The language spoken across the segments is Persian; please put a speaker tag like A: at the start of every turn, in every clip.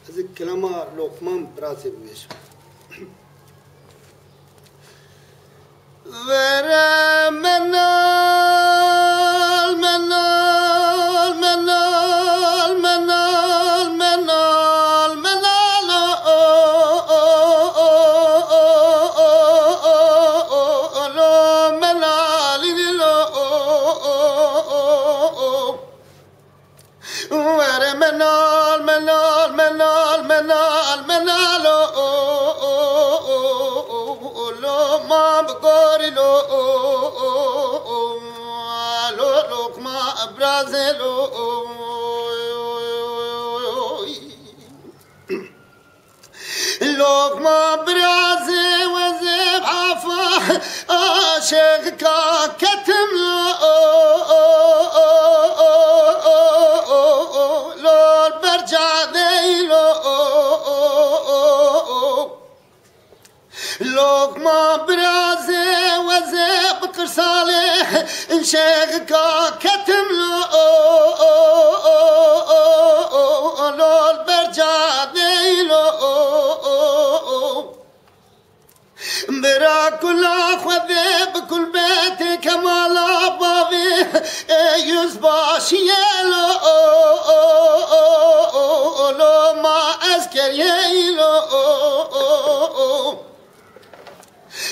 A: از کلمه لقمان براسه بویش ورا منال منال منال منال منال منال لو منال لو ورا منال منال منال منال منال لو ما بقول لو لقمة برازيلو لقمة برازي وزيب عفا عاشقك كتم لو البرجع ذيلو لقمة برازي وزيب بكر صالح انشيخك كتم لو البرجع ذيلو برا كل أخوذي بكل بيت كمال أبابي يزباش يلو لو ما أذكر يلو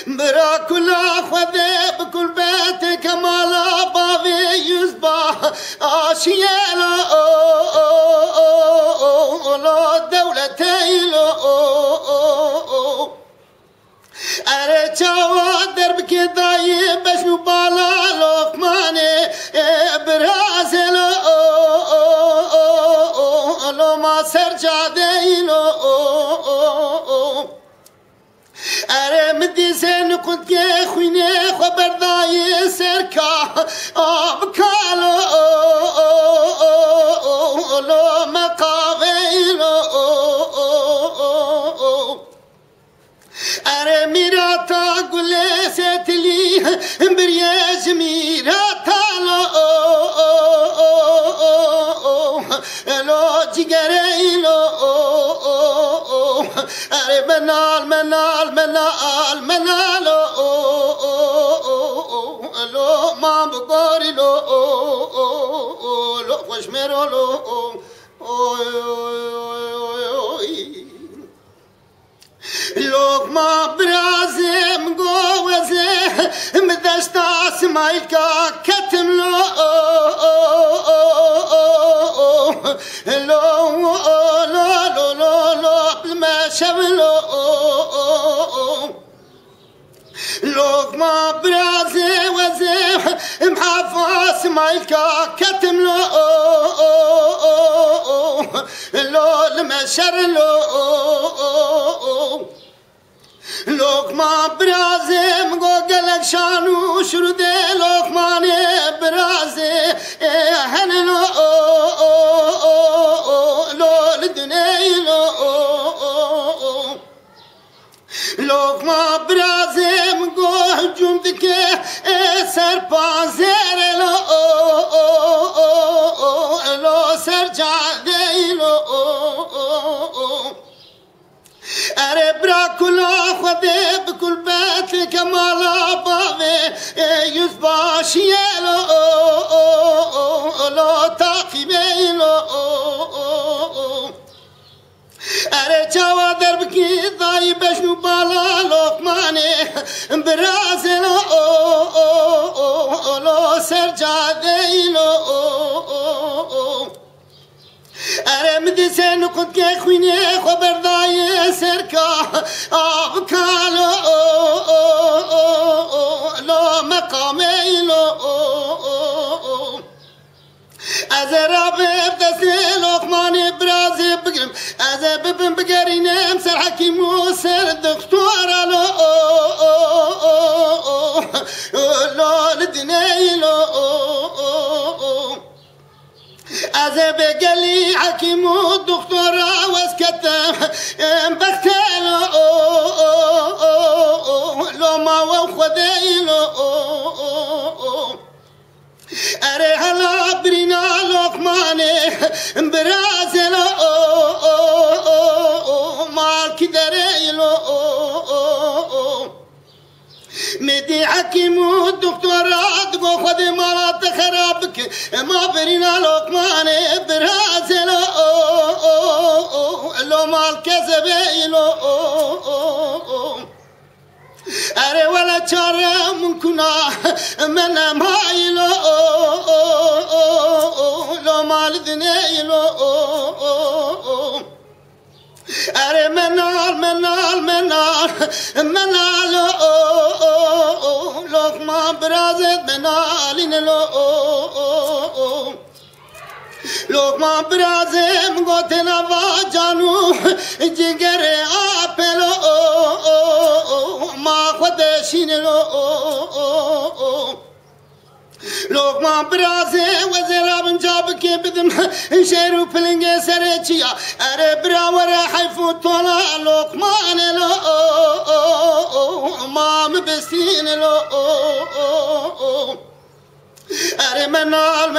A: برا كل أخوذي بكل بيت كمال أبابي يزباش يلو لو دولتي لو أرجع دربك ضايب بس مبالا لقماني برازيل لو ما سرجع ديلو أري مدي زين قلت يا خويني خبر ضاي سركا أبكالو لو مقاويلو أري ميراتا قولي سيتلي برياج ميراتا لو جيجري لو أري منال منال منال منال لو ما بقوري لو خوش ميرو لو لقمة برازي مقوزي مدشتا سمايلكا كتم لو لو لو لو لو بالمشب لو لقمة برازي وزي محافظ سمايلكا كتم لو لو المشر لو لقمة برازي مقولك شانو شردي لقماني برازي هن لو لدني لقمة برازي مقول جمدك سربازير لو سرجع دي أري برا كل أخوذي بكل بيت كمال أبابي يزباش يلو لو تاقيبي لو أري جوا دربكي ضاي بشنو بالا لقماني برازي لو سرجع دي أري مدي سين قد كي خويني خبر ضاي سركا أبكالو لو مقامي لو أزرابي بدسي لقماني برازي بقرم أزببن بقريني مسر حكيم وسر دكتور لو لدني لو أزبي قالي حكيم ودكتورة واسكتم بختلو لو ما وخذي لو أري هلا برينا لقماني برازيل دي حكيم والدكتورات وخذ مرات خرابك ما برينا لقمان برازل لو مال كذبي لو أري ولا شر منكنا من ماي لو مال ذني لو أري منال لقمان برازت منالين لقمان برازم قوتنا واجانو جگر آپلو ما خودشین لقمان برازه وزرابن جاب که بدم شیرو پلنگه سر چیا اره براور حیفو تولا لقمان ما مبستین اره منال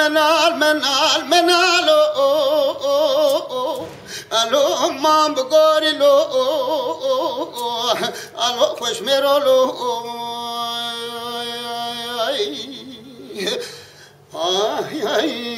A: الو ما بگوری الو خوش میرو ay